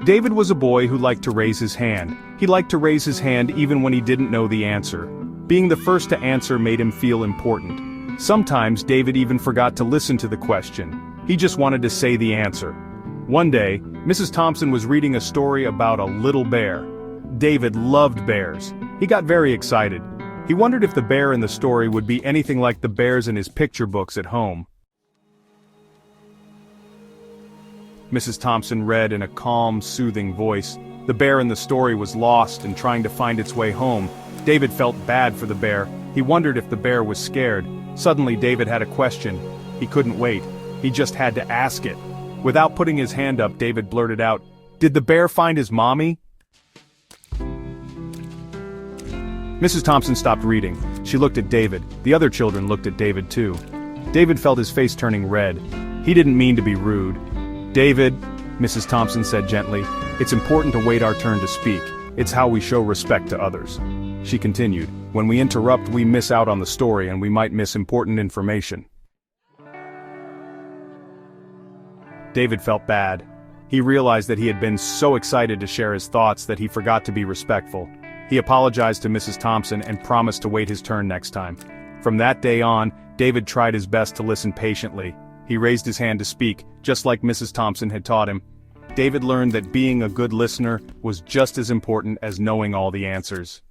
David was a boy who liked to raise his hand. He liked to raise his hand even when he didn't know the answer. Being the first to answer made him feel important. Sometimes David even forgot to listen to the question. He just wanted to say the answer. One day, Mrs. Thompson was reading a story about a little bear. David loved bears. He got very excited. He wondered if the bear in the story would be anything like the bears in his picture books at home. Mrs. Thompson read in a calm, soothing voice. The bear in the story was lost and trying to find its way home. David felt bad for the bear. He wondered if the bear was scared. Suddenly David had a question. He couldn't wait. He just had to ask it. Without putting his hand up, David blurted out, "Did the bear find his mommy?" Mrs. Thompson stopped reading. She looked at David. The other children looked at David too. David felt his face turning red. He didn't mean to be rude. "David," Mrs. Thompson said gently, "it's important to wait our turn to speak. It's how we show respect to others." She continued, "When we interrupt, we miss out on the story and we might miss important information." David felt bad. He realized that he had been so excited to share his thoughts that he forgot to be respectful. He apologized to Mrs. Thompson and promised to wait his turn next time. From that day on, David tried his best to listen patiently. He raised his hand to speak, just like Mrs. Thompson had taught him. David learned that being a good listener was just as important as knowing all the answers.